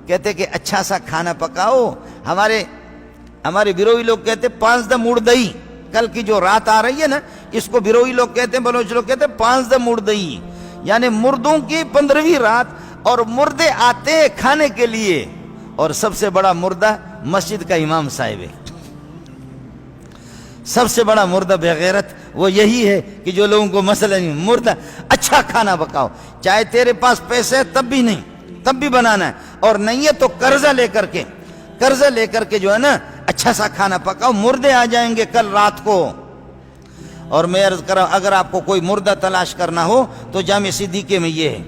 کہتے کہ اچھا سا کھانا پکاؤ. ہمارے بیروئی لوگ کہتے 5 دم مردئی. کل کی جو رات آ رہی ہے نا, اس کو بیروئی لوگ کہتے ہیں, بلوچ لوگ کہتے ہیں 5 دم مردئی, یعنی مردوں کی 15ویں رات, اور مردے آتے ہیں کھانے کے لیے. اور سب سے بڑا مردہ مسجد کا امام صاحب ہے. سب سے بڑا مردہ بغیرت وہ یہی ہے کہ جو لوگوں کو مسئلہ نہیں, مردہ اچھا کھانا پکاؤ. چاہے تیرے پاس پیسے ہے تب بھی نہیں, تب بھی بنانا ہے, اور نہیں ہے تو قرضہ لے کر کے جو ہے نا اچھا سا کھانا پکاؤ. مردے آ جائیں گے کل رات کو. اور میں عرض کر رہا ہوں, اگر آپ کو کوئی مردہ تلاش کرنا ہو تو جامع صدیقے میں یہ ہے.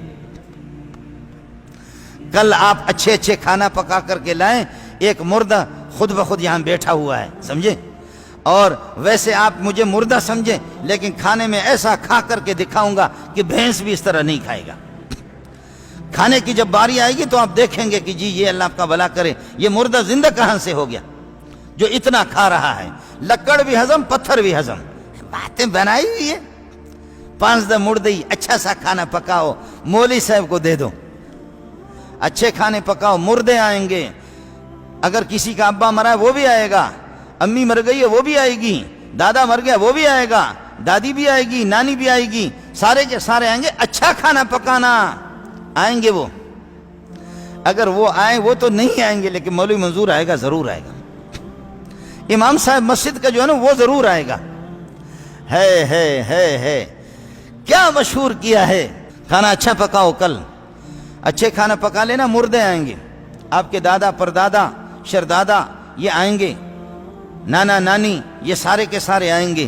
کل آپ اچھے کھانا پکا کر کے لائیں. ایک مردہ خود بخود یہاں بیٹھا ہوا ہے, سمجھے. اور ویسے آپ مجھے مردہ سمجھیں, لیکن کھانے میں ایسا کھا کر کے دکھاؤں گا کہ بھینس بھی اس طرح نہیں کھائے گا. کھانے کی جب باری آئے گی تو آپ دیکھیں گے کہ جی یہ اللہ آپ کا بھلا کرے, یہ مردہ زندہ کہاں سے ہو گیا جو اتنا کھا رہا ہے. لکڑ بھی ہضم, پتھر بھی ہضم, باتیں بنائی ہوئی ہے. 5 دم مردئی, اچھا سا کھانا پکاؤ, مولوی صاحب کو دے دو. اچھے کھانے پکاؤ, مردے آئیں گے. اگر کسی کا ابا مرا ہے وہ بھی آئے گا, امی مر گئی ہے وہ بھی آئے گی, دادا مر گیا وہ بھی آئے گا, دادی بھی آئے گی, نانی بھی آئے گی, سارے کے سارے آئیں گے. اچھا کھانا پکانا, آئیں گے وہ. اگر وہ آئیں, وہ تو نہیں آئیں گے, لیکن مولوی منظور آئے گا, ضرور آئے گا. امام صاحب مسجد کا جو ہے نا وہ ضرور آئے گا. ہے کیا مشہور کیا ہے, کھانا اچھا پکاؤ. کل اچھے کھانا پکا لینا, مردے آئیں گے. آپ کے دادا پردادا شردادا یہ آئیں گے, نانا نانی یہ سارے کے سارے آئیں گے.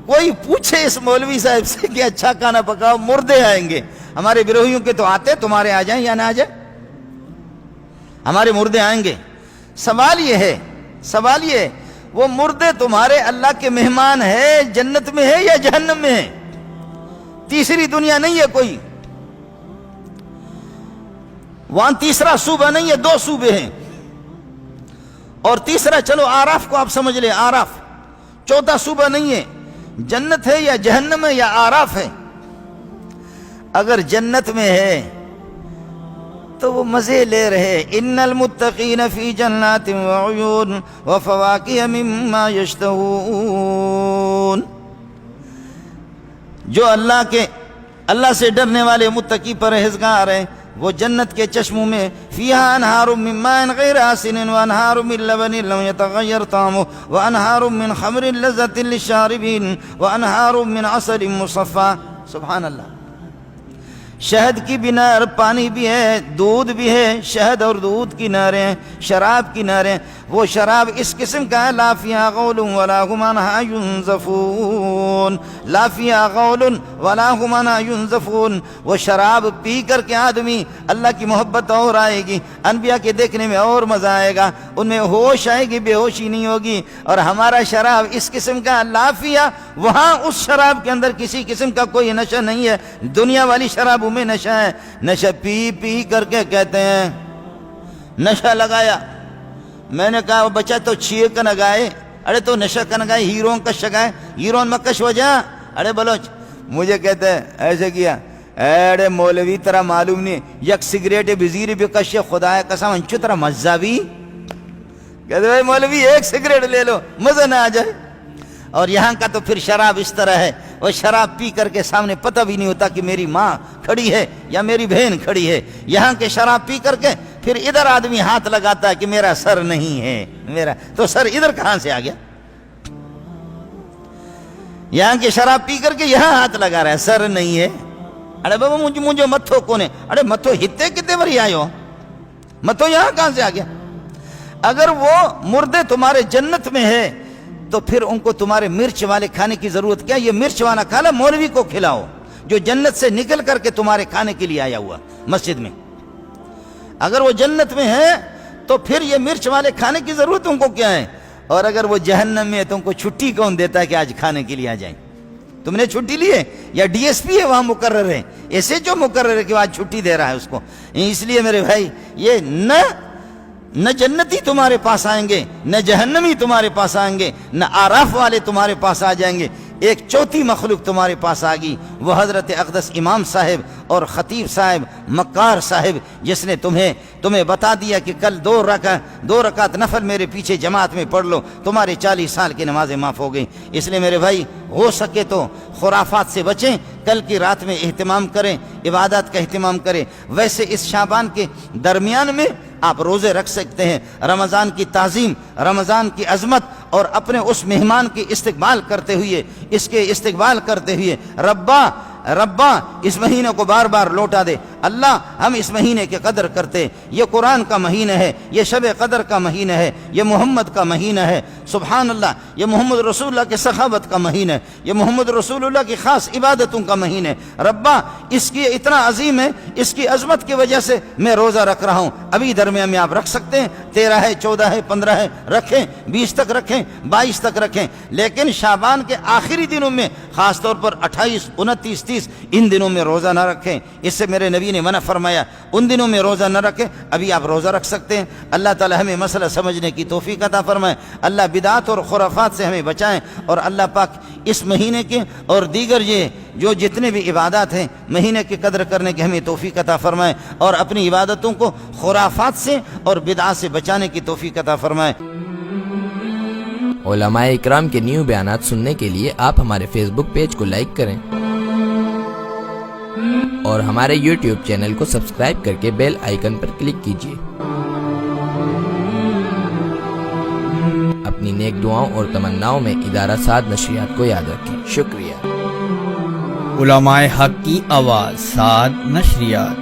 کوئی پوچھے اس مولوی صاحب سے کہ اچھا کھانا پکاؤ, مردے آئیں گے. ہمارے بیروہیوں کے تو آتے, تمہارے آ جائیں یا نہ آ جائیں, ہمارے مردے آئیں گے. سوال یہ ہے وہ مردے تمہارے اللہ کے مہمان ہے, جنت میں ہے یا جہنم میں ہے؟ تیسری دنیا نہیں ہے کوئی, وہاں تیسرا صوبہ نہیں ہے, 2 صوبے ہیں. اور تیسرا چلو آراف کو آپ سمجھ لیں, آراف. چوتھا صوبہ نہیں ہے. جنت ہے یا جہنم ہے یا آراف ہے؟ اگر جنت میں ہے تو وہ مزے لے رہے. ان المتقین فی جنات وعیون وفواکہ مما یشتہون. جو اللہ سے ڈرنے والے متقی پرہیزگار ہیں, وہ جنت کے چشموں میں فیہا انہار من ماء غیر آسن وانہار من لبن لم یتغیر طعمہ وانہار من خمر لذۃ للشاربین وانہار من عسل مصفى. سبحان اللہ. شہد کی بھی نہر, پانی بھی ہے, دودھ بھی ہے, شہد اور دودھ کی نہریں, شراب کی نہریں. وہ شراب اس قسم کا ہے, لا فیہا غول ولا هم عنہا ینزفون. لا فیہا غول ولا هم عنہا ینزفون. وہ شراب پی کر کے آدمی اللہ کی محبت اور آئے گی, انبیاء کے دیکھنے میں اور مزہ آئے گا, ان میں ہوش آئے گی, بے ہوشی نہیں ہوگی. اور ہمارا شراب اس قسم کا, لا فیہا, وہاں اس شراب کے اندر کسی قسم کا کوئی نشہ نہیں ہے. دنیا والی شرابوں میں نشہ ہے. نشہ پی کر کے کہتے ہیں نشہ لگایا. میں نے کہا بچہ تو چھیے کا نگائے, ارے تو نشہ کا نگائے, ہیرون کا شگائے, ہیرون مکش وجہ. ارے بلوچ مجھے کہتے ہیں ایسے کیا, ارے مولوی ترا معلوم نہیں, یک سگریٹ بزیر بکش خدا قسم انچو ترا مزہ بھی. کہتے ہیں مولوی ایک سگریٹ لے لو, مزہ نہ آ جائے. اور یہاں کا تو پھر شراب اس طرح ہے, وہ شراب پی کر کے سامنے پتہ بھی نہیں ہوتا کہ میری ماں کھڑی ہے یا میری بہن کھڑی ہے. یہاں کے شراب پی کر کے پھر ادھر آدمی ہاتھ لگاتا ہے کہ میرا سر نہیں ہے, میرا تو سر ادھر کہاں سے آ گیا. یہاں کے شراب پی کر کے یہاں ہاتھ لگا رہا ہے, سر نہیں ہے. ارے بابا مجھے متھو کون ہے, ارے متھو ہتے کتنے بری آئے ہو, متھو یہاں کہاں سے آ گیا. اگر وہ مردے تمہارے جنت میں ہے تو پھر ان کو تمہارے مرچ والے کھانے کی ضرورت کیا. یہ مرچ والا کھانا مولوی کو کھلاؤ جو جنت سے نکل کر کے تمہارے کھانے کے لیے آیا ہوا مسجد میں. اگر وہ جنت میں ہے تو پھر یہ مرچ والے کھانے کی ضرورت ان کو کیا ہے. اور اگر وہ جہنم میں ہے تو ان کو چھٹی کون دیتا ہے کہ آج کھانے کے لیے آ جائیں. تم نے چھٹی لی ہے یا ڈی ایس پی ہے وہاں مقرر ہے, ایسے جو مقرر ہے کہ آج چھٹی دے رہا ہے اس کو. اس لیے میرے بھائی یہ نہ جنتی تمہارے پاس آئیں گے, نہ جہنمی تمہارے پاس آئیں گے, نہ آراف والے تمہارے پاس آ جائیں گے. ایک چوتھی مخلوق تمہارے پاس آ گئی, وہ حضرت اقدس امام صاحب اور خطیب صاحب مکار صاحب جس نے تمہیں بتا دیا کہ کل 2 رکعت نفل میرے پیچھے جماعت میں پڑھ لو، تمہارے 40 سال کی نمازیں معاف ہو گئیں۔ اس لیے میرے بھائی ہو سکے تو خرافات سے بچیں، کل کی رات میں اہتمام کریں، عبادات کا اہتمام کریں۔ ویسے اس شعبان کے درمیان میں آپ روزے رکھ سکتے ہیں، رمضان کی تعظیم، رمضان کی عظمت اور اپنے اس مہمان کی استقبال کرتے ہوئے ربا اس مہینے کو بار بار لوٹا دے۔ اللہ ہم اس مہینے کی قدر کرتے، یہ قرآن کا مہینہ ہے، یہ شب قدر کا مہینہ ہے، یہ محمد کا مہینہ ہے، سبحان اللہ، یہ محمد رسول اللہ کے سخاوت کا مہینہ ہے، یہ محمد رسول اللہ کی خاص عبادتوں کا مہینہ ہے۔ ربا اس کی اتنا عظیم ہے، اس کی عظمت کی وجہ سے میں روزہ رکھ رہا ہوں۔ ابھی درمیان میں آپ رکھ سکتے ہیں، 13 ہے، 14 ہے، 15 ہے، رکھیں، 20 تک رکھیں، 22 تک رکھیں، لیکن شعبان کے آخری دنوں میں خاص طور پر 28، 29، 30 ان دنوں میں روزہ نہ رکھیں۔ اس سے میرے نبی نے منع فرمایا، ان دنوں میں روزہ نہ رکھیں۔ ابھی آپ روزہ رکھ سکتے ہیں۔ اللہ تعالی ہمیں مسئلہ سمجھنے کی توفیق عطا فرمائے، اللہ بدعات اور خرافات سے ہمیں بچائیں، اور اللہ پاک اس مہینے کے اور دیگر جو جتنے بھی عبادات ہیں مہینے کی قدر کرنے کی ہمیں توفیق عطا فرمائے، اور اپنی عبادتوں کو خرافات سے اور بدعات سے بچانے کی توفیق عطا فرمائے۔ علماء اکرام کے نیو بیانات سننے کے لیے آپ ہمارے فیس بک پیج کو لائک کریں اور ہمارے یوٹیوب چینل کو سبسکرائب کر کے بیل آئیکن پر کلک کیجیے۔ اپنی نیک دعاؤں اور تمناؤں میں ادارہ سعد نشریات کو یاد رکھیں۔ شکریہ۔ علماء حق کی آواز، سعد نشریات۔